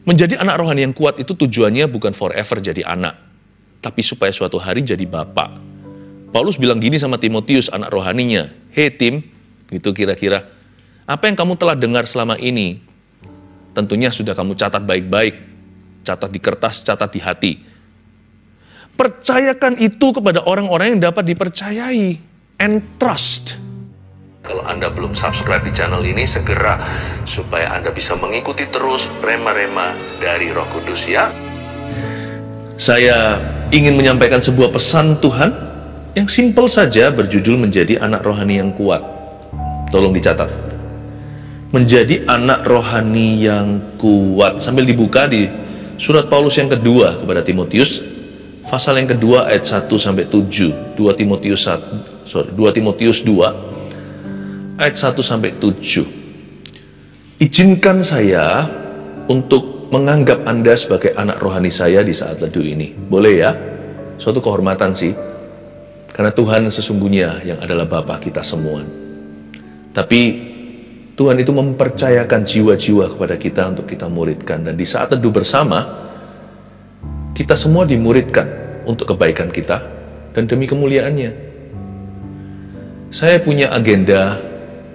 Menjadi anak rohani yang kuat itu tujuannya bukan forever jadi anak, tapi supaya suatu hari jadi bapak. Paulus bilang gini sama Timotius, anak rohaninya, "Hey Tim," gitu kira-kira, "apa yang kamu telah dengar selama ini, tentunya sudah kamu catat baik-baik, catat di kertas, catat di hati. Percayakan itu kepada orang-orang yang dapat dipercayai, and trust." Kalau Anda belum subscribe di channel ini, segera supaya Anda bisa mengikuti terus rema-rema dari Roh Kudus ya. Saya ingin menyampaikan sebuah pesan Tuhan yang simpel saja berjudul menjadi anak rohani yang kuat. Tolong dicatat. Menjadi anak rohani yang kuat. Sambil dibuka di surat Paulus yang kedua kepada Timotius, pasal yang kedua ayat 1-7, 2 Timotius 2 ayat 1-7. Izinkan saya untuk menganggap Anda sebagai anak rohani saya di saat teduh ini. Boleh ya? Suatu kehormatan sih. Karena Tuhan sesungguhnya yang adalah Bapa kita semua. Tapi Tuhan itu mempercayakan jiwa-jiwa kepada kita untuk kita muridkan. Dan di saat teduh bersama, kita semua dimuridkan untuk kebaikan kita dan demi kemuliaannya. Saya punya agenda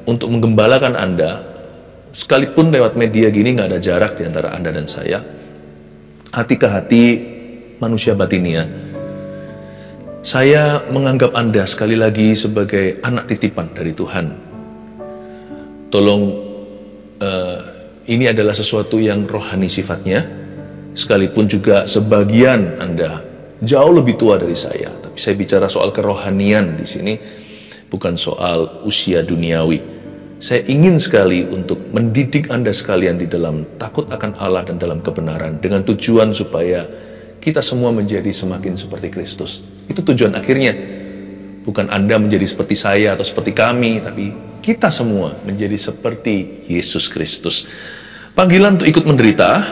untuk menggembalakan Anda, sekalipun lewat media gini nggak ada jarak di antara Anda dan saya, hati ke hati manusia batinnya. Saya menganggap Anda sekali lagi sebagai anak titipan dari Tuhan. Tolong, ini adalah sesuatu yang rohani sifatnya, sekalipun juga sebagian Anda jauh lebih tua dari saya, tapi saya bicara soal kerohanian di sini, bukan soal usia duniawi. Saya ingin sekali untuk mendidik Anda sekalian di dalam takut akan Allah dan dalam kebenaran, dengan tujuan supaya kita semua menjadi semakin seperti Kristus. Itu tujuan akhirnya. Bukan Anda menjadi seperti saya atau seperti kami, tapi kita semua menjadi seperti Yesus Kristus. Panggilan untuk ikut menderita,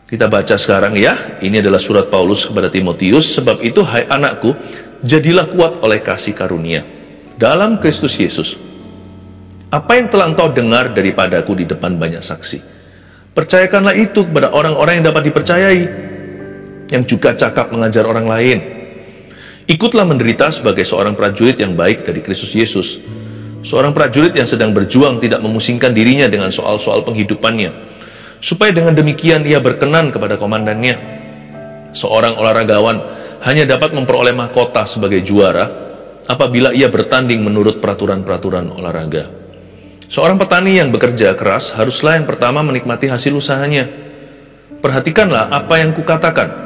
kita baca sekarang ya. Ini adalah surat Paulus kepada Timotius. "Sebab itu, hai anakku, jadilah kuat oleh kasih karunia dalam Kristus Yesus. Apa yang telah engkau dengar daripadaku di depan banyak saksi, percayakanlah itu kepada orang-orang yang dapat dipercayai, yang juga cakap mengajar orang lain. Ikutlah menderita sebagai seorang prajurit yang baik dari Kristus Yesus. Seorang prajurit yang sedang berjuang tidak memusingkan dirinya dengan soal-soal penghidupannya, supaya dengan demikian ia berkenan kepada komandannya. Seorang olahragawan hanya dapat memperoleh mahkota sebagai juara apabila ia bertanding menurut peraturan-peraturan olahraga. Seorang petani yang bekerja keras haruslah yang pertama menikmati hasil usahanya. Perhatikanlah apa yang kukatakan.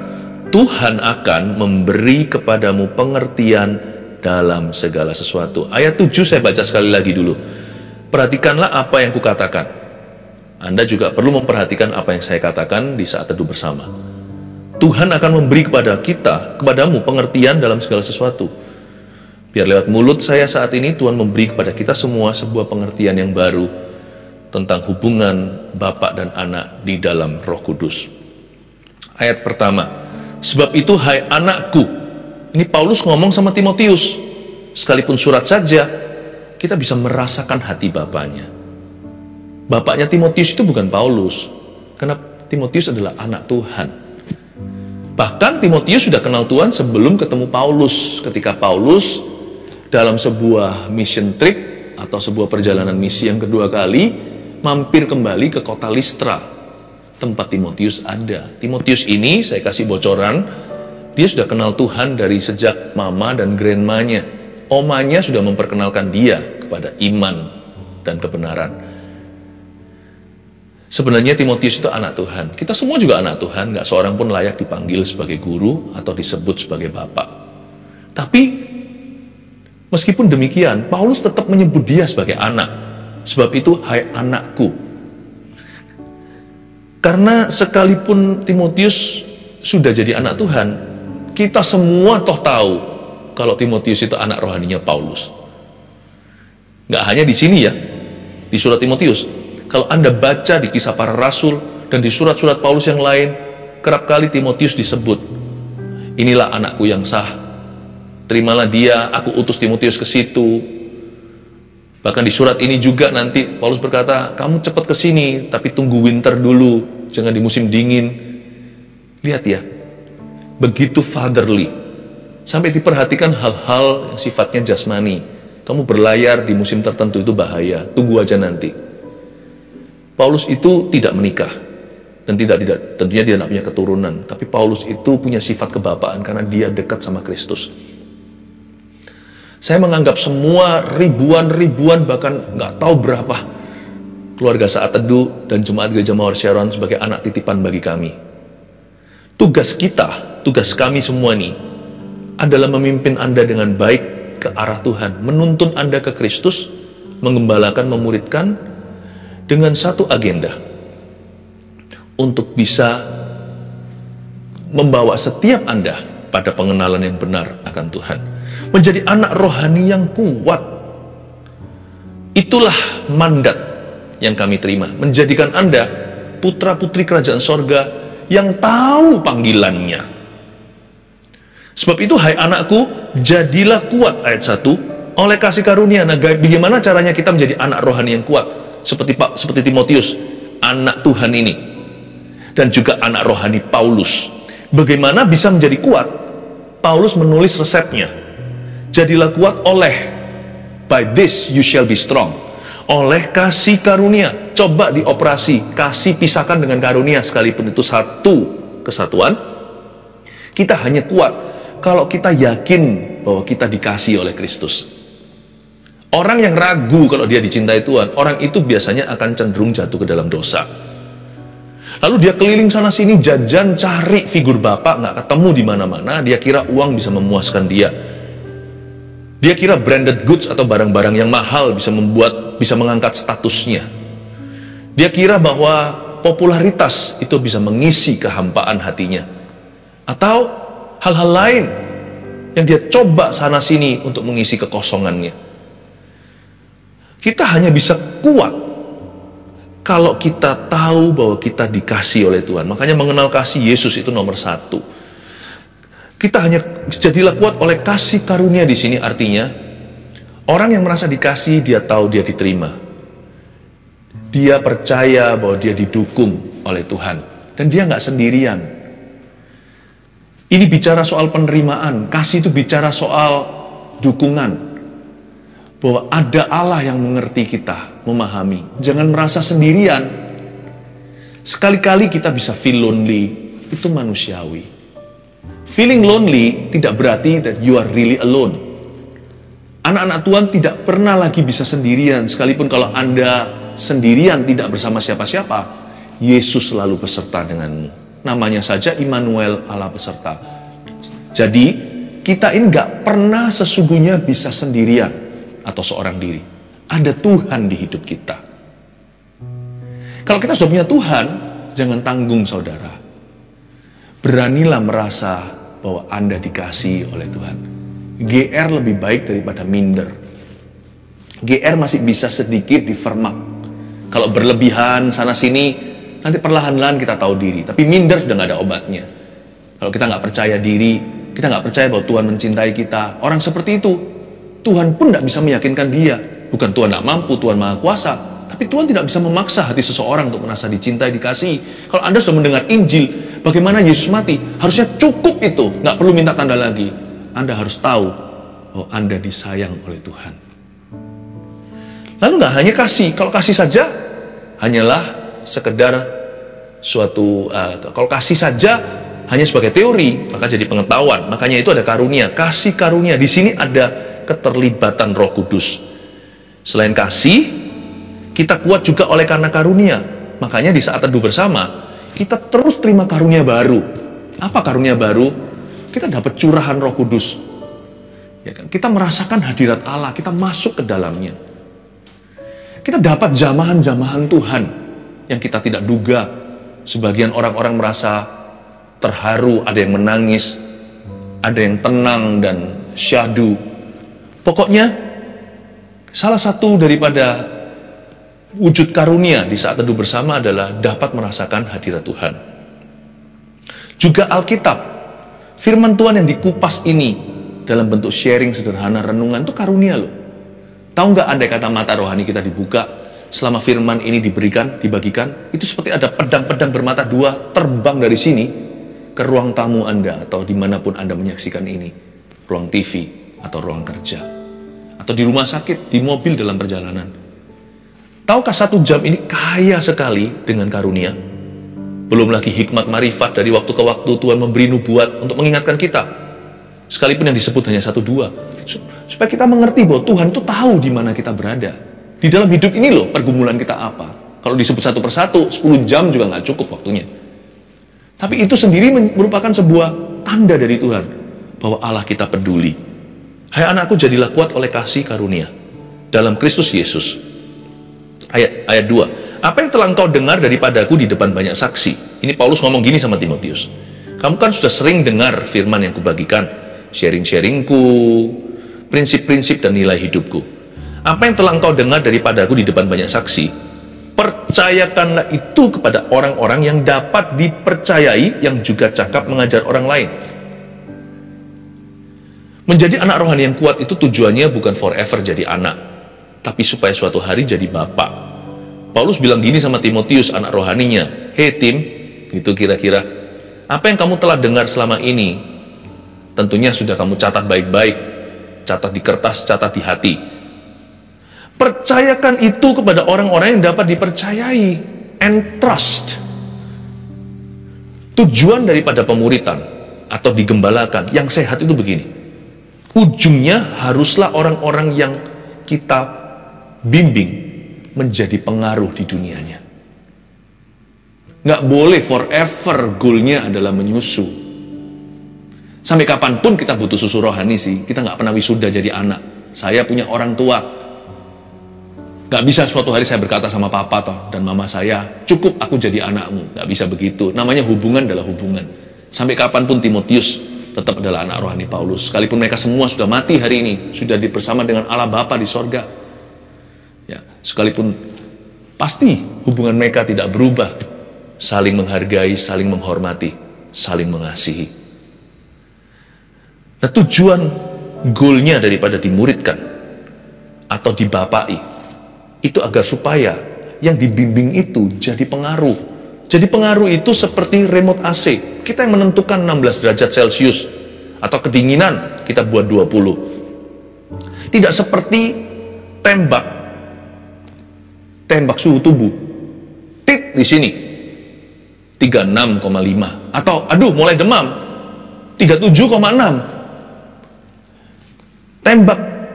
Tuhan akan memberi kepadamu pengertian dalam segala sesuatu." Ayat 7 saya baca sekali lagi dulu. Perhatikanlah apa yang kukatakan. Anda juga perlu memperhatikan apa yang saya katakan di saat teduh bersama. Tuhan akan memberi kepadamu pengertian dalam segala sesuatu. Biar lewat mulut saya saat ini Tuhan memberi kepada kita semua sebuah pengertian yang baru tentang hubungan Bapa dan Anak di dalam Roh Kudus. Ayat pertama, "Sebab itu, hai anakku." Ini Paulus ngomong sama Timotius. Sekalipun surat saja, kita bisa merasakan hati bapaknya. Bapaknya Timotius itu bukan Paulus, karena Timotius adalah anak Tuhan. Bahkan Timotius sudah kenal Tuhan sebelum ketemu Paulus. Ketika Paulus dalam sebuah mission trip atau sebuah perjalanan misi yang kedua kali mampir kembali ke kota Listra, tempat Timotius ada. Timotius ini, saya kasih bocoran, dia sudah kenal Tuhan dari sejak mama dan grandmanya. Omanya sudah memperkenalkan dia kepada iman dan kebenaran. Sebenarnya Timotius itu anak Tuhan. Kita semua juga anak Tuhan, gak seorang pun layak dipanggil sebagai guru atau disebut sebagai bapak. Tapi meskipun demikian, Paulus tetap menyebut dia sebagai anak. Sebab itu, hai anakku. Karena sekalipun Timotius sudah jadi anak Tuhan, kita semua toh tahu kalau Timotius itu anak rohaninya Paulus. Nggak hanya di sini ya, di surat Timotius. Kalau Anda baca di Kisah Para Rasul dan di surat-surat Paulus yang lain, kerap kali Timotius disebut, "Inilah anakku yang sah. Terimalah dia, aku utus Timotius ke situ." Bahkan di surat ini juga nanti Paulus berkata, "Kamu cepat ke sini, tapi tunggu winter dulu. jangan di musim dingin. Lihat ya, begitu fatherly, sampai diperhatikan hal-hal yang sifatnya jasmani. Kamu berlayar di musim tertentu itu bahaya, tunggu aja nanti. Paulus itu tidak menikah, dan tentunya dia tidak punya keturunan. Tapi Paulus itu punya sifat kebapaan karena dia dekat sama Kristus. Saya menganggap semua ribuan bahkan nggak tahu berapa keluarga Saat Teduh dan Jemaat Gereja Mawar Sharon sebagai anak titipan bagi kami. Tugas kami semua nih adalah memimpin Anda dengan baik ke arah Tuhan, menuntun Anda ke Kristus, mengembalakan, memuridkan dengan satu agenda untuk bisa membawa setiap Anda pada pengenalan yang benar akan Tuhan. Menjadi anak rohani yang kuat. Itulah mandat yang kami terima. Menjadikan Anda putra-putri kerajaan sorga yang tahu panggilannya. Sebab itu, hai anakku, jadilah kuat, ayat 1, oleh kasih karunia. Nah, bagaimana caranya kita menjadi anak rohani yang kuat? Seperti Timotius, anak Tuhan ini. Dan juga anak rohani Paulus. Bagaimana bisa menjadi kuat? Paulus menulis resepnya. Jadilah kuat oleh, by this you shall be strong. Oleh kasih karunia. Coba dioperasi, kasih pisahkan dengan karunia, sekalipun itu satu kesatuan. Kita hanya kuat kalau kita yakin bahwa kita dikasih oleh Kristus. Orang yang ragu kalau dia dicintai Tuhan, orang itu biasanya akan cenderung jatuh ke dalam dosa. Lalu dia keliling sana sini, jajan, cari figur Bapak, nggak ketemu di mana-mana. Dia kira uang bisa memuaskan dia. Dia kira branded goods atau barang-barang yang mahal bisa mengangkat statusnya. Dia kira bahwa popularitas itu bisa mengisi kehampaan hatinya. Atau hal-hal lain yang dia coba sana sini untuk mengisi kekosongannya. Kita hanya bisa kuat kalau kita tahu bahwa kita dikasih oleh Tuhan. Makanya mengenal kasih Yesus itu nomor 1. Kita hanya jadilah kuat oleh kasih karunia. Di sini artinya orang yang merasa dikasih, dia tahu dia diterima. Dia percaya bahwa dia didukung oleh Tuhan dan dia nggak sendirian. Ini bicara soal penerimaan. Kasih itu bicara soal dukungan. Bahwa ada Allah yang mengerti kita, memahami. Jangan merasa sendirian. Sekali-kali kita bisa feel lonely, itu manusiawi. Feeling lonely tidak berarti that you are really alone. Anak-anak Tuhan tidak pernah lagi bisa sendirian. Sekalipun kalau Anda sendirian tidak bersama siapa-siapa, Yesus selalu beserta denganmu. Namanya saja Immanuel, Allah beserta. Jadi kita ini gak pernah sesungguhnya bisa sendirian atau seorang diri. Ada Tuhan di hidup kita. Kalau kita sudah punya Tuhan, jangan tanggung saudara. Beranilah merasa bahwa Anda dikasihi oleh Tuhan. GR lebih baik daripada minder. GR masih bisa sedikit difermak. Kalau berlebihan sana sini, nanti perlahan-lahan kita tahu diri. Tapi minder sudah nggak ada obatnya. Kalau kita nggak percaya diri, kita nggak percaya bahwa Tuhan mencintai kita. Orang seperti itu, Tuhan pun nggak bisa meyakinkan dia. Bukan Tuhan nggak mampu, Tuhan maha kuasa. Tapi Tuhan tidak bisa memaksa hati seseorang untuk merasa dicintai, dikasihi. Kalau Anda sudah mendengar Injil, bagaimana Yesus mati, harusnya cukup itu. Nggak perlu minta tanda lagi. Anda harus tahu bahwa Anda disayang oleh Tuhan. Lalu nggak hanya kasih. Kalau kasih saja, hanyalah sekedar suatu, kalau kasih saja hanya sebagai teori, maka jadi pengetahuan. Makanya itu ada karunia. Kasih karunia. Di sini ada keterlibatan Roh Kudus. Selain kasih, kita kuat juga oleh karena karunia. Makanya di saat teduh bersama, kita terus terima karunia baru. Apa karunia baru? Kita dapat curahan Roh Kudus. Ya kan? Kita merasakan hadirat Allah, kita masuk ke dalamnya. Kita dapat jamahan-jamahan Tuhan yang kita tidak duga. Sebagian orang-orang merasa terharu, ada yang menangis, ada yang tenang dan syahdu. Pokoknya, salah satu daripada wujud karunia di saat teduh bersama adalah dapat merasakan hadirat Tuhan. Juga Alkitab, firman Tuhan yang dikupas ini dalam bentuk sharing sederhana, renungan, itu karunia loh. Tahu nggak, andai kata mata rohani kita dibuka, selama firman ini dibagikan, itu seperti ada pedang-pedang bermata dua terbang dari sini ke ruang tamu Anda atau dimanapun Anda menyaksikan ini, ruang TV atau ruang kerja, atau di rumah sakit, di mobil dalam perjalanan. Tahukah 1 jam ini kaya sekali dengan karunia? Belum lagi hikmat marifat dari waktu ke waktu Tuhan memberi nubuat untuk mengingatkan kita. Sekalipun yang disebut hanya 1-2. Supaya kita mengerti bahwa Tuhan itu tahu di mana kita berada. Di dalam hidup ini loh pergumulan kita apa. Kalau disebut satu persatu, 10 jam juga nggak cukup waktunya. Tapi itu sendiri merupakan sebuah tanda dari Tuhan. Bahwa Allah kita peduli. Hai anakku, jadilah kuat oleh kasih karunia dalam Kristus Yesus. Ayat 2. Apa yang telah engkau dengar daripadaku di depan banyak saksi. Ini Paulus ngomong gini sama Timotius. Kamu kan sudah sering dengar firman yang kubagikan, sharing-sharingku, prinsip-prinsip dan nilai hidupku. Apa yang telah engkau dengar daripadaku di depan banyak saksi, percayakanlah itu kepada orang-orang yang dapat dipercayai, yang juga cakap mengajar orang lain. Menjadi anak rohani yang kuat itu tujuannya bukan forever jadi anak, tapi supaya suatu hari jadi bapak. Paulus bilang gini sama Timotius, anak rohaninya, "Hei Tim," gitu kira-kira, "apa yang kamu telah dengar selama ini, tentunya sudah kamu catat baik-baik, catat di kertas, catat di hati. Percayakan itu kepada orang-orang yang dapat dipercayai, and trust." Tujuan daripada pemuritan atau digembalakan yang sehat itu begini. Ujungnya haruslah orang-orang yang kita bimbing menjadi pengaruh di dunianya. Nggak boleh forever goalnya adalah menyusu. Sampai kapanpun kita butuh susu rohani sih. Kita nggak pernah wisuda jadi anak. Saya punya orang tua. Nggak bisa suatu hari saya berkata sama papa dan mama saya, "Cukup aku jadi anakmu." Nggak bisa begitu. Namanya hubungan adalah hubungan. Sampai kapanpun Timotius tetap adalah anak rohani Paulus. Sekalipun mereka semua sudah mati hari ini, sudah bersama dengan Allah Bapa di sorga. Ya, sekalipun pasti hubungan mereka tidak berubah, saling menghargai, saling menghormati, saling mengasihi. Nah, tujuan goalnya daripada dimuridkan atau dibapai itu agar supaya yang dibimbing itu jadi pengaruh. Jadi pengaruh itu seperti remote AC. Kita yang menentukan 16 derajat Celcius atau kedinginan kita buat 20. Tidak seperti tembak suhu tubuh. Tit di sini 36,5 atau aduh mulai demam 37,6.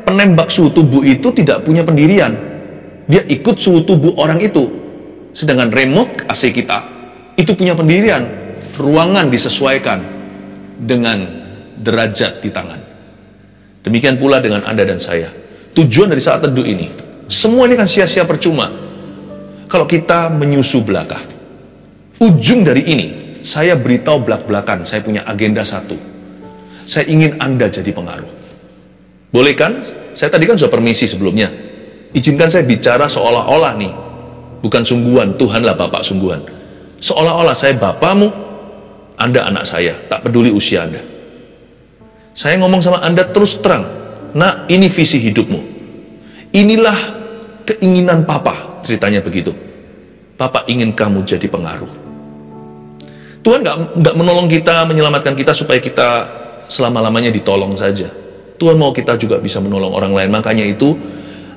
Penembak suhu tubuh itu tidak punya pendirian. Dia ikut suhu tubuh orang itu. Sedangkan remote AC kita itu punya pendirian. Ruangan disesuaikan dengan derajat di tangan. Demikian pula dengan Anda dan saya. Tujuan dari saat teduh ini, semua ini kan sia-sia percuma kalau kita menyusu belaka. Ujung dari ini, saya beritahu belak-belakan, saya punya agenda satu. Saya ingin Anda jadi pengaruh. Boleh kan? Saya tadi kan sudah permisi sebelumnya. Izinkan saya bicara seolah-olah nih, bukan sungguhan, Tuhanlah Bapak sungguhan. Seolah-olah saya Bapamu, Anda anak saya, tak peduli usia Anda. Saya ngomong sama Anda terus terang, "Nak, ini visi hidupmu. Inilah keinginan Papa," ceritanya begitu. Papa ingin kamu jadi pengaruh. Tuhan nggak menolong kita, menyelamatkan kita supaya kita selama-lamanya ditolong saja. Tuhan mau kita juga bisa menolong orang lain. Makanya itu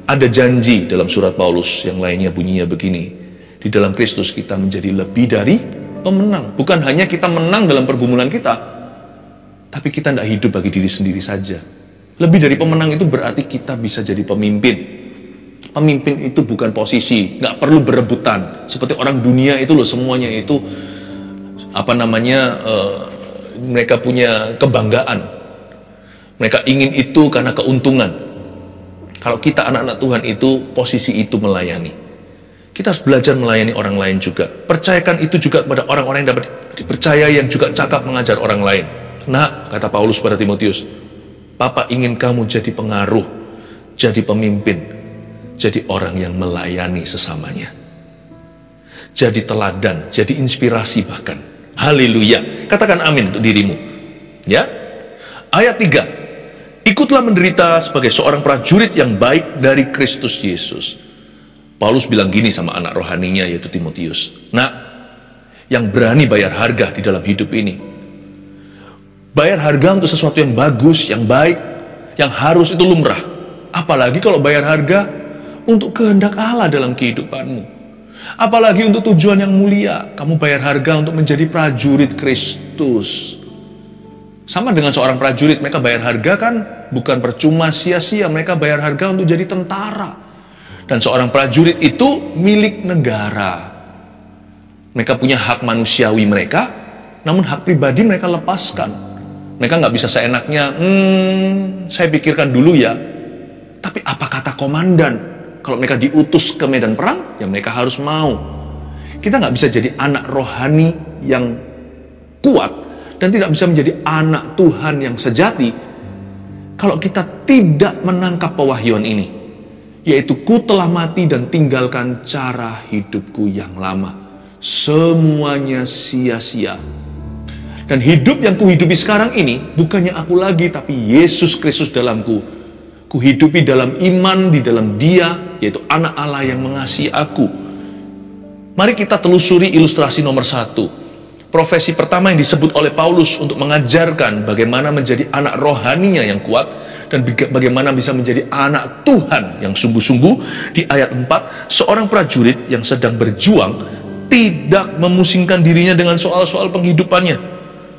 ada janji dalam surat Paulus yang lainnya bunyinya begini. Di dalam Kristus kita menjadi lebih dari pemenang. Bukan hanya kita menang dalam pergumulan kita, tapi kita tidak hidup bagi diri sendiri saja. Lebih dari pemenang itu berarti kita bisa jadi pemimpin. Pemimpin itu bukan posisi, nggak perlu berebutan. Seperti orang dunia itu loh, semuanya itu mereka punya kebanggaan. Mereka ingin itu karena keuntungan. Kalau kita anak-anak Tuhan itu, posisi itu melayani. Kita harus belajar melayani orang lain juga. Percayakan itu juga kepada orang-orang yang dapat dipercaya, yang juga cakap mengajar orang lain. Nah, kata Paulus pada Timotius, Papa ingin kamu jadi pengaruh, jadi pemimpin, jadi orang yang melayani sesamanya. Jadi teladan, jadi inspirasi bahkan. Haleluya. Katakan amin untuk dirimu. Ya. Ayat 3. Ikutlah menderita sebagai seorang prajurit yang baik dari Kristus Yesus. Paulus bilang gini sama anak rohaninya, yaitu Timotius. Nak, yang berani bayar harga di dalam hidup ini, bayar harga untuk sesuatu yang bagus, yang baik, yang harus, itu lumrah. Apalagi kalau bayar harga untuk kehendak Allah dalam kehidupanmu. Apalagi untuk tujuan yang mulia. Kamu bayar harga untuk menjadi prajurit Kristus. Sama dengan seorang prajurit, mereka bayar harga kan bukan percuma sia-sia. Mereka bayar harga untuk jadi tentara. Dan seorang prajurit itu milik negara. Mereka punya hak manusiawi mereka, namun hak pribadi mereka lepaskan. Mereka nggak bisa seenaknya, saya pikirkan dulu ya. Tapi apa kata komandan? Kalau mereka diutus ke medan perang, ya mereka harus mau. Kita nggak bisa jadi anak rohani yang kuat dan tidak bisa menjadi anak Tuhan yang sejati kalau kita tidak menangkap pewahyuan ini, yaitu ku telah mati dan tinggalkan cara hidupku yang lama. Semuanya sia-sia. Dan hidup yang kuhidupi sekarang ini bukannya aku lagi, tapi Yesus Kristus dalamku. Kuhidupi dalam iman di dalam Dia, yaitu anak Allah yang mengasihi aku. Mari kita telusuri ilustrasi nomor 1. Profesi pertama yang disebut oleh Paulus untuk mengajarkan bagaimana menjadi anak rohaninya yang kuat dan bagaimana bisa menjadi anak Tuhan yang sungguh-sungguh. Di ayat 4, seorang prajurit yang sedang berjuang tidak memusingkan dirinya dengan soal-soal penghidupannya,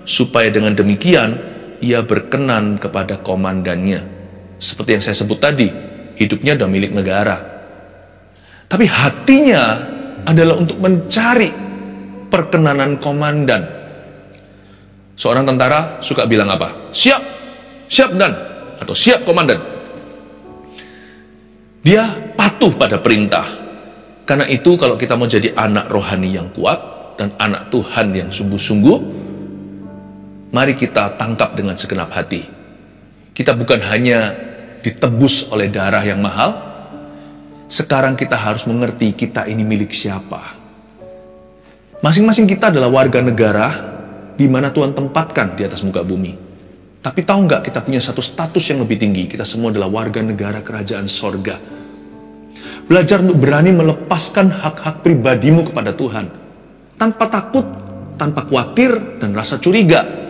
supaya dengan demikian ia berkenan kepada komandannya. Seperti yang saya sebut tadi, hidupnya udah milik negara. Tapi hatinya adalah untuk mencari perkenanan komandan. Seorang tentara suka bilang apa? Siap, siap dan, atau siap komandan. Dia patuh pada perintah. Karena itu kalau kita mau jadi anak rohani yang kuat dan anak Tuhan yang sungguh-sungguh, mari kita tangkap dengan segenap hati. Kita bukan hanya ditebus oleh darah yang mahal, sekarang kita harus mengerti kita ini milik siapa. Masing-masing kita adalah warga negara di mana Tuhan tempatkan di atas muka bumi. Tapi tahu nggak, kita punya satu status yang lebih tinggi. Kita semua adalah warga negara kerajaan sorga. Belajar untuk berani melepaskan hak-hak pribadimu kepada Tuhan, tanpa takut, tanpa khawatir, dan rasa curiga.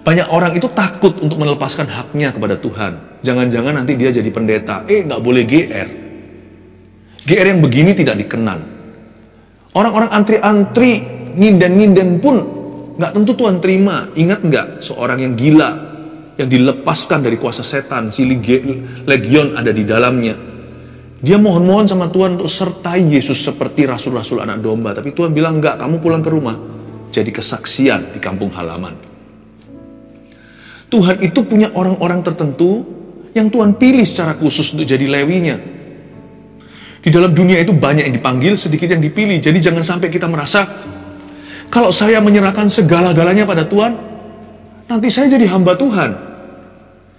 Banyak orang itu takut untuk melepaskan haknya kepada Tuhan. Jangan-jangan nanti dia jadi pendeta. Nggak boleh GR. GR yang begini tidak dikenan. Orang-orang antri-antri, nginden-nginden pun nggak tentu Tuhan terima. Ingat nggak seorang yang gila, yang dilepaskan dari kuasa setan, si legion ada di dalamnya. Dia mohon-mohon sama Tuhan untuk sertai Yesus seperti rasul-rasul anak domba. Tapi Tuhan bilang, enggak, kamu pulang ke rumah. Jadi kesaksian di kampung halaman. Tuhan itu punya orang-orang tertentu yang Tuhan pilih secara khusus untuk jadi lewinya. Di dalam dunia itu banyak yang dipanggil, sedikit yang dipilih. Jadi jangan sampai kita merasa, kalau saya menyerahkan segala-galanya pada Tuhan, nanti saya jadi hamba Tuhan.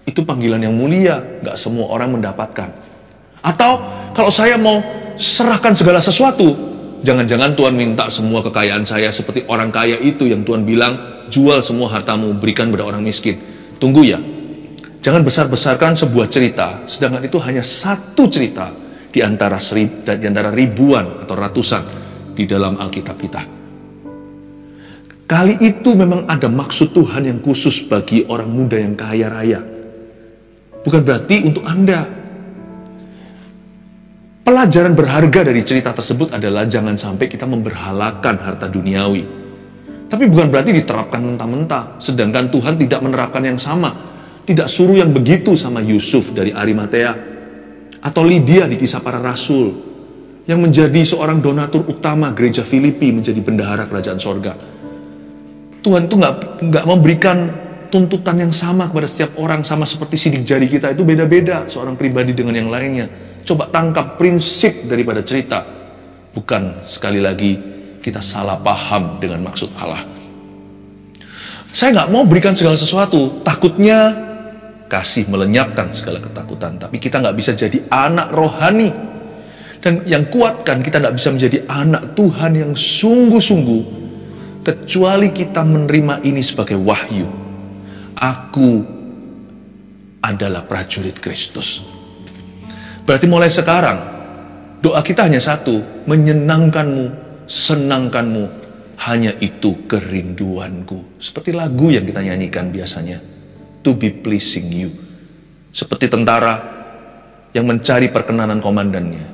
Itu panggilan yang mulia, gak semua orang mendapatkan. Atau kalau saya mau serahkan segala sesuatu, jangan-jangan Tuhan minta semua kekayaan saya seperti orang kaya itu yang Tuhan bilang, jual semua hartamu, berikan pada orang miskin. Tunggu ya, jangan besar-besarkan sebuah cerita, sedangkan itu hanya satu cerita di antara ribuan atau ratusan di dalam Alkitab kita. Kali itu memang ada maksud Tuhan yang khusus bagi orang muda yang kaya raya. Bukan berarti untuk Anda. Pelajaran berharga dari cerita tersebut adalah jangan sampai kita memberhalakan harta duniawi. Tapi bukan berarti diterapkan mentah-mentah. Sedangkan Tuhan tidak menerapkan yang sama. Tidak suruh yang begitu sama Yusuf dari Arimatea. Atau Lydia di Kisah Para Rasul. Yang menjadi seorang donatur utama gereja Filipi, menjadi bendahara kerajaan sorga. Tuhan itu nggak memberikan tuntutan yang sama kepada setiap orang. Sama seperti sidik jari kita itu beda-beda seorang pribadi dengan yang lainnya. Coba tangkap prinsip daripada cerita. Bukan sekali lagi kita salah paham dengan maksud Allah. Saya nggak mau berikan segala sesuatu. Takutnya kasih melenyapkan segala ketakutan. Tapi kita nggak bisa jadi anak rohani. Dan yang kuatkan kita nggak bisa menjadi anak Tuhan yang sungguh-sungguh kecuali kita menerima ini sebagai wahyu. Aku adalah prajurit Kristus. Berarti mulai sekarang Doa kita hanya satu, menyenangkanmu, senangkanmu, hanya itu kerinduanku. Seperti lagu yang kita nyanyikan biasanya, to be pleasing you. Seperti tentara yang mencari perkenanan komandannya,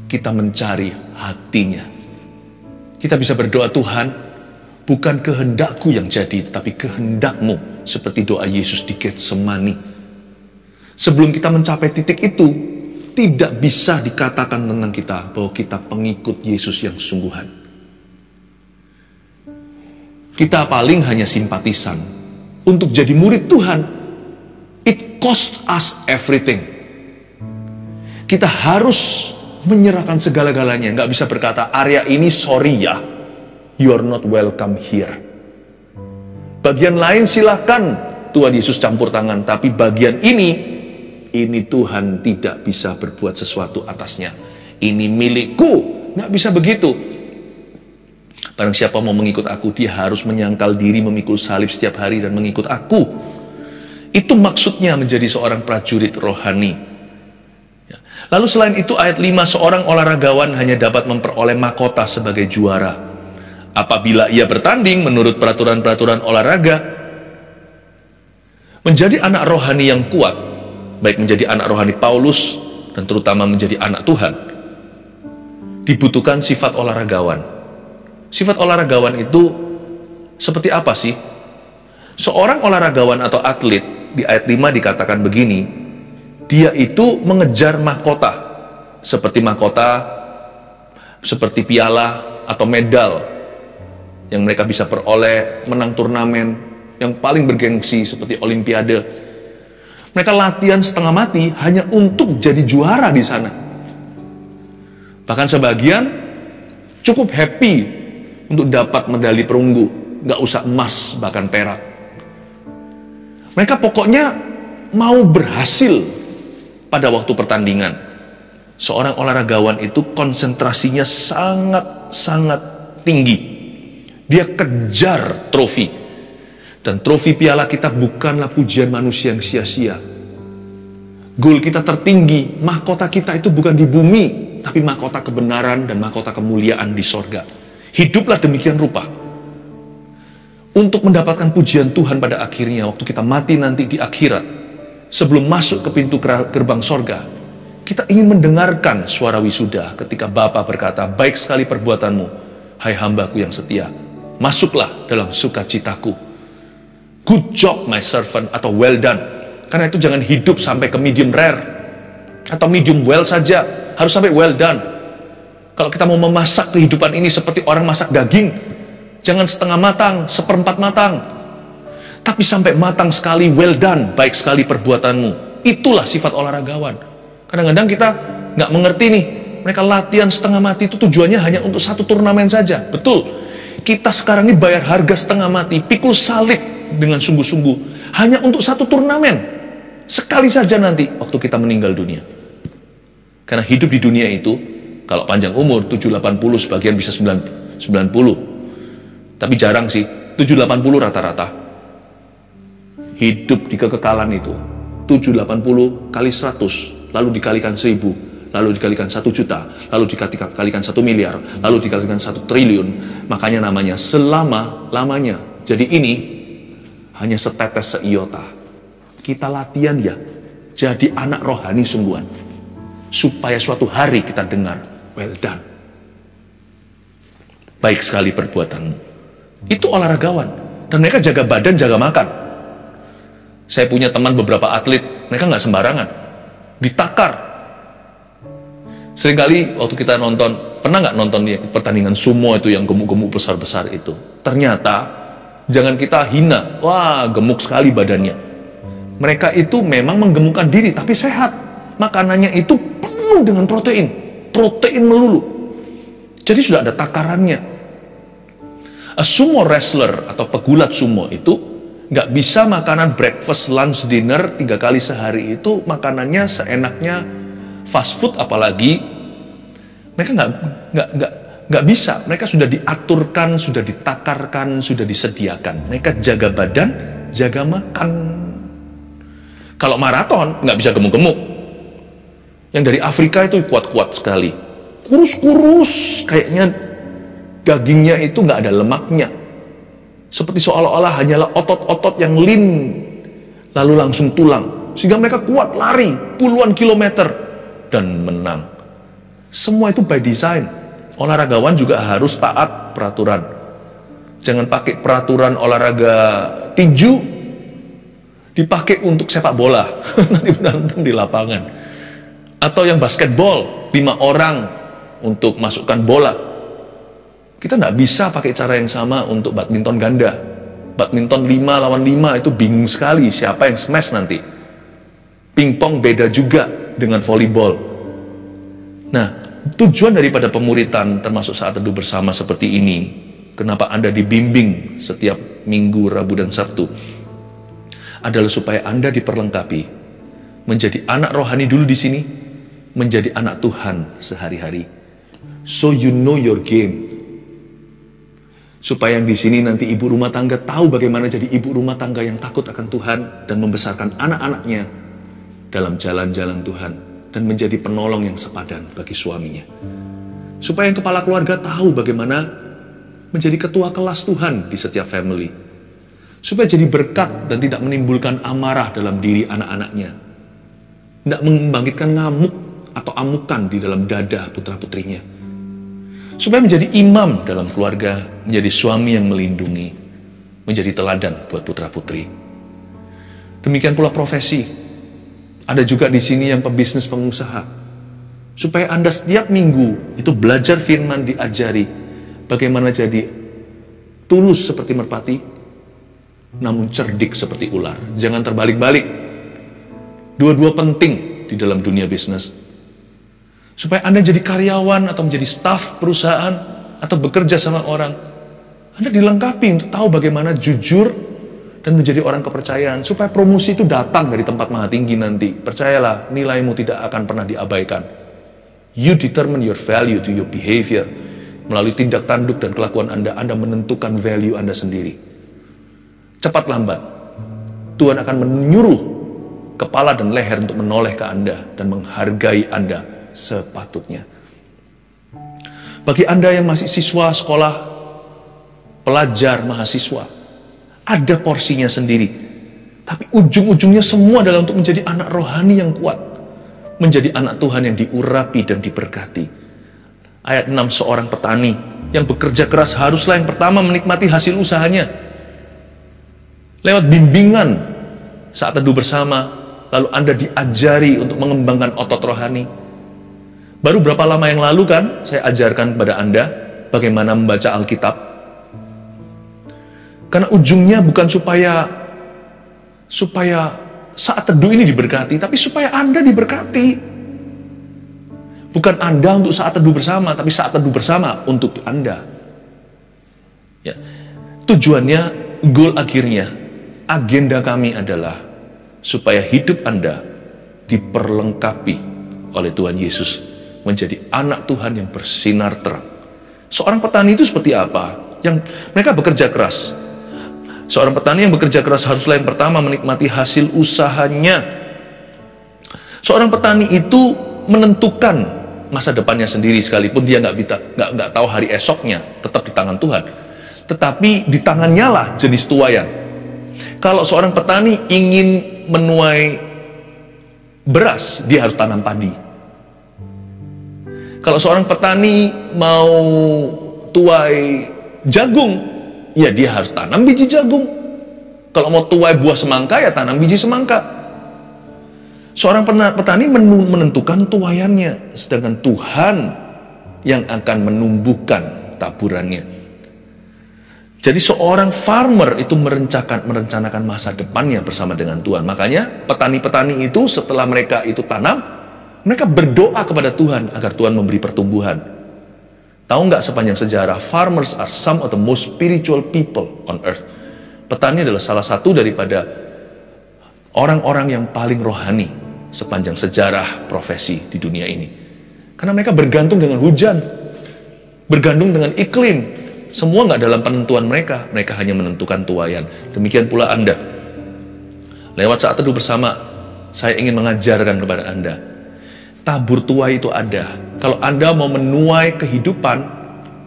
kita mencari hatinya. Kita bisa berdoa, Tuhan, bukan kehendakku yang jadi, tetapi kehendakmu, seperti doa Yesus di Getsemani. Sebelum kita mencapai titik itu, tidak bisa dikatakan tentang kita bahwa kita pengikut Yesus yang sungguhan. Kita paling hanya simpatisan. Untuk jadi murid Tuhan, it cost us everything. Kita harus menyerahkan segala-galanya. Nggak bisa berkata, area ini sorry ya, you are not welcome here. Bagian lain silakan Tuhan Yesus campur tangan, tapi bagian ini Tuhan tidak bisa berbuat sesuatu atasnya. Ini milikku. Nggak bisa begitu. Barang siapa mau mengikut aku, dia harus menyangkal diri, memikul salib setiap hari dan mengikut aku. Itu maksudnya menjadi seorang prajurit rohani. Lalu selain itu ayat 5, seorang olahragawan hanya dapat memperoleh mahkota sebagai juara apabila ia bertanding menurut peraturan-peraturan olahraga. Menjadi anak rohani yang kuat, baik menjadi anak rohani Paulus dan terutama menjadi anak Tuhan, dibutuhkan sifat olahragawan. Sifat olahragawan itu seperti apa sih? Seorang olahragawan atau atlet di ayat 5 dikatakan begini, dia itu mengejar mahkota, seperti piala atau medal yang mereka bisa peroleh, menang turnamen yang paling bergengsi seperti olimpiade. Mereka latihan setengah mati hanya untuk jadi juara di sana. Bahkan sebagian cukup happy untuk dapat medali perunggu, nggak usah emas, bahkan perak. Mereka pokoknya mau berhasil pada waktu pertandingan. Seorang olahragawan itu konsentrasinya sangat-sangat tinggi. Dia kejar trofi. Dan trofi piala kita bukanlah pujian manusia yang sia-sia. Gol kita tertinggi, mahkota kita itu bukan di bumi, tapi mahkota kebenaran dan mahkota kemuliaan di sorga. Hiduplah demikian rupa. Untuk mendapatkan pujian Tuhan pada akhirnya, waktu kita mati nanti di akhirat, sebelum masuk ke pintu gerbang sorga, kita ingin mendengarkan suara wisuda ketika Bapa berkata, baik sekali perbuatanmu, hai hambaku yang setia, masuklah dalam sukacitaku. Good job my servant, atau well done. Karena itu jangan hidup sampai ke medium rare atau medium well saja, harus sampai well done. Kalau kita mau memasak kehidupan ini seperti orang masak daging, jangan setengah matang, seperempat matang, tapi sampai matang sekali, well done, baik sekali perbuatanmu. Itulah sifat olahragawan. Kadang-kadang kita nggak mengerti nih, mereka latihan setengah mati itu tujuannya hanya untuk satu turnamen saja. Betul, kita sekarang ini bayar harga setengah mati, pikul salib dengan sungguh-sungguh, hanya untuk satu turnamen. Sekali saja nanti waktu kita meninggal dunia. Karena hidup di dunia itu, kalau panjang umur 780, sebagian bisa 90. Tapi jarang sih, 780 rata-rata. Hidup di kekekalan itu 780 kali 100, lalu dikalikan 1000, lalu dikalikan 1 juta, lalu dikalikan 1 miliar, lalu dikalikan 1 triliun. Makanya namanya selama-lamanya. Jadi ini hanya setetes seiota. Kita latihan ya, jadi anak rohani sungguhan, supaya suatu hari kita dengar, well done, baik sekali perbuatanmu. Itu olahragawan. Dan mereka jaga badan, jaga makan. Saya punya teman beberapa atlet, mereka nggak sembarangan, ditakar. Seringkali waktu kita nonton, pernah nggak nonton pertandingan sumo itu yang gemuk-gemuk besar-besar itu? Ternyata, jangan kita hina, wah gemuk sekali badannya. Mereka itu memang menggemukkan diri, tapi sehat. Makanannya itu penuh dengan protein melulu. Jadi sudah ada takarannya. A sumo wrestler atau pegulat sumo itu nggak bisa makanan breakfast, lunch, dinner 3 kali sehari. Itu makanannya seenaknya fast food, apalagi mereka nggak bisa. Mereka sudah diaturkan, sudah ditakarkan, sudah disediakan. Mereka jaga badan, jaga makan. Kalau maraton nggak bisa gemuk-gemuk. Yang dari Afrika itu kuat-kuat sekali. Kurus-kurus, kayaknya dagingnya itu nggak ada lemaknya. Seperti seolah-olah hanyalah otot-otot yang lean, lalu langsung tulang. Sehingga mereka kuat lari puluhan kilometer dan menang. Semua itu by design. Olahragawan juga harus taat peraturan. Jangan pakai peraturan olahraga tinju dipakai untuk sepak bola. Nanti berantem di lapangan. Atau yang basketball, 5 orang untuk masukkan bola. Kita nggak bisa pakai cara yang sama untuk badminton ganda. Badminton 5 lawan 5 itu bingung sekali siapa yang smash nanti. Pingpong beda juga dengan volleyball. Nah, tujuan daripada pemuritan termasuk saat teduh bersama seperti ini, kenapa Anda dibimbing setiap Minggu, Rabu, dan Sabtu, adalah supaya Anda diperlengkapi menjadi anak rohani dulu di sini, menjadi anak Tuhan sehari-hari. So you know your game. Supaya yang di sini nanti ibu rumah tangga tahu bagaimana jadi ibu rumah tangga yang takut akan Tuhan dan membesarkan anak-anaknya dalam jalan-jalan Tuhan dan menjadi penolong yang sepadan bagi suaminya. Supaya yang kepala keluarga tahu bagaimana menjadi ketua kelas Tuhan di setiap family. Supaya jadi berkat dan tidak menimbulkan amarah dalam diri anak-anaknya. Tidak membangkitkan ngamuk atau amukan di dalam dada putra-putrinya. Supaya menjadi imam dalam keluarga, menjadi suami yang melindungi, menjadi teladan buat putra-putri. Demikian pula profesi. Ada juga di sini yang pebisnis pengusaha. Supaya Anda setiap minggu itu belajar firman, diajari bagaimana jadi tulus seperti merpati, namun cerdik seperti ular. Jangan terbalik-balik. Dua-dua penting di dalam dunia bisnis. Supaya Anda jadi karyawan atau menjadi staf perusahaan atau bekerja sama orang, Anda dilengkapi untuk tahu bagaimana jujur dan menjadi orang kepercayaan. Supaya promosi itu datang dari tempat maha tinggi nanti. Percayalah, nilaimu tidak akan pernah diabaikan. You determine your value to your behavior. Melalui tindak tanduk dan kelakuan Anda menentukan value Anda sendiri. Cepat lambat, Tuhan akan menyuruh kepala dan leher untuk menoleh ke Anda dan menghargai Anda sepatutnya. Bagi Anda yang masih siswa sekolah, pelajar, mahasiswa, ada porsinya sendiri. Tapi ujung-ujungnya semua adalah untuk menjadi anak rohani yang kuat. Menjadi anak Tuhan yang diurapi dan diberkati. Ayat 6, seorang petani yang bekerja keras haruslah yang pertama menikmati hasil usahanya. Lewat bimbingan saat teduh bersama, lalu Anda diajari untuk mengembangkan otot rohani. Baru berapa lama yang lalu kan saya ajarkan kepada Anda bagaimana membaca Alkitab. Karena ujungnya bukan supaya saat teduh ini diberkati, tapi supaya Anda diberkati. Bukan Anda untuk saat teduh bersama, tapi saat teduh bersama untuk Anda. Ya. Tujuannya, goal akhirnya, agenda kami adalah supaya hidup Anda diperlengkapi oleh Tuhan Yesus, menjadi anak Tuhan yang bersinar terang. Seorang petani itu seperti apa? Yang mereka bekerja keras. Seorang petani yang bekerja keras haruslah yang pertama menikmati hasil usahanya. Seorang petani itu menentukan masa depannya sendiri, sekalipun dia nggak tahu hari esoknya, tetap di tangan Tuhan. Tetapi di tangannya lah jenis tuaian. Kalau seorang petani ingin menuai beras, dia harus tanam padi. Kalau seorang petani mau tuai jagung, ya dia harus tanam biji jagung. Kalau mau tuai buah semangka, ya tanam biji semangka. Seorang petani menentukan tuaiannya, sedangkan Tuhan yang akan menumbuhkan taburannya. Jadi seorang farmer itu merencanakan masa depannya bersama dengan Tuhan. Makanya petani-petani itu setelah mereka itu tanam, mereka berdoa kepada Tuhan agar Tuhan memberi pertumbuhan. Tahu nggak sepanjang sejarah, farmers are some of the most spiritual people on earth. Petani adalah salah satu daripada orang-orang yang paling rohani sepanjang sejarah profesi di dunia ini. Karena mereka bergantung dengan hujan, bergantung dengan iklim. Semua nggak dalam penentuan mereka hanya menentukan tuaian. Demikian pula Anda. Lewat saat teduh bersama, saya ingin mengajarkan kepada Anda. tabur tuai itu ada. Kalau Anda mau menuai kehidupan,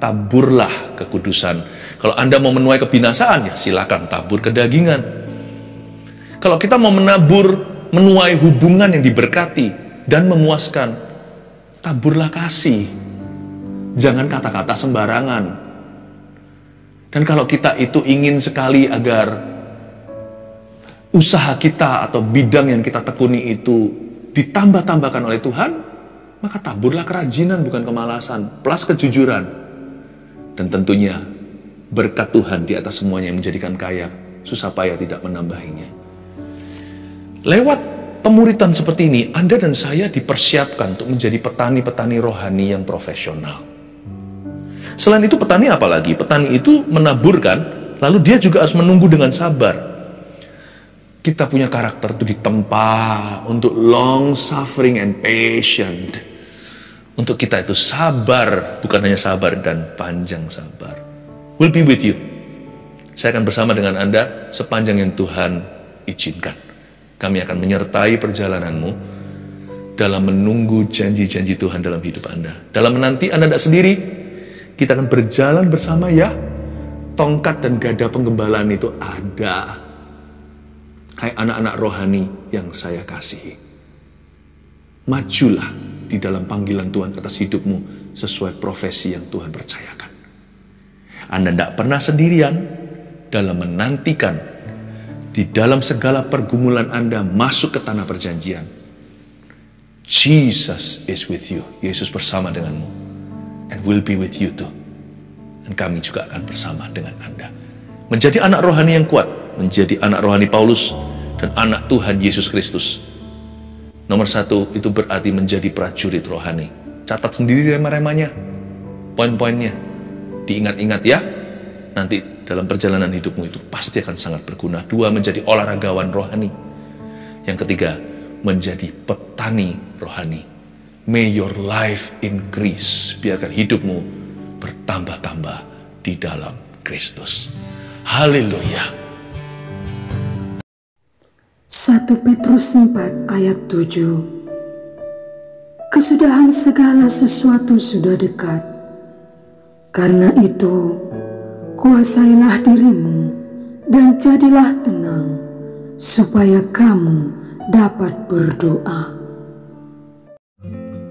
taburlah kekudusan. Kalau Anda mau menuai kebinasaan, ya silakan tabur kedagingan. Kalau kita mau menuai hubungan yang diberkati dan memuaskan, taburlah kasih. Jangan kata-kata sembarangan. Dan kalau kita itu ingin sekali agar usaha kita atau bidang yang kita tekuni itu ditambah-tambahkan oleh Tuhan, maka taburlah kerajinan bukan kemalasan, plus kejujuran. Dan tentunya berkat Tuhan di atas semuanya yang menjadikan kaya, susah payah tidak menambahinya. Lewat pemuritan seperti ini, Anda dan saya dipersiapkan untuk menjadi petani-petani rohani yang profesional. Selain itu petani apa lagi? Petani itu menaburkan, lalu dia juga harus menunggu dengan sabar. Kita punya karakter itu ditempa untuk long suffering and patient. Untuk kita itu sabar, bukan hanya sabar dan panjang sabar. We'll be with you. Saya akan bersama dengan Anda sepanjang yang Tuhan izinkan. Kami akan menyertai perjalananmu dalam menunggu janji-janji Tuhan dalam hidup Anda. Dalam menanti Anda tidak sendiri. Kita akan berjalan bersama ya. Tongkat dan gada penggembalaan itu ada. Hai anak-anak rohani yang saya kasihi. Majulah di dalam panggilan Tuhan atas hidupmu sesuai profesi yang Tuhan percayakan. Anda tidak pernah sendirian dalam menantikan di dalam segala pergumulan Anda masuk ke tanah perjanjian. Jesus is with you. Yesus bersama denganmu. And will be with you too. Dan kami juga akan bersama dengan Anda. Menjadi anak rohani yang kuat. Menjadi anak rohani Paulus. Dan anak Tuhan Yesus Kristus. Nomor 1 itu berarti menjadi prajurit rohani. Catat sendiri rema-remanya. Poin-poinnya. Diingat-ingat ya. Nanti dalam perjalanan hidupmu itu pasti akan sangat berguna. 2, menjadi olahragawan rohani. Yang ketiga, menjadi petani rohani. May your life increase. Biarkan hidupmu bertambah-tambah di dalam Kristus. Haleluya. 1 Petrus 4 ayat 7. Kesudahan segala sesuatu sudah dekat. Karena itu, kuasailah dirimu dan jadilah tenang, supaya kamu dapat berdoa.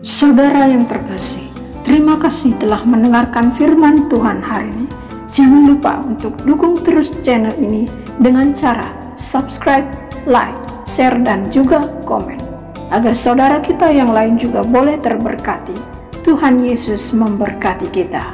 Saudara yang terkasih, terima kasih telah mendengarkan firman Tuhan hari ini. Jangan lupa untuk dukung terus channel ini dengan cara subscribe, like, share, dan juga komen. Agar saudara kita yang lain juga boleh terberkati. Tuhan Yesus memberkati kita.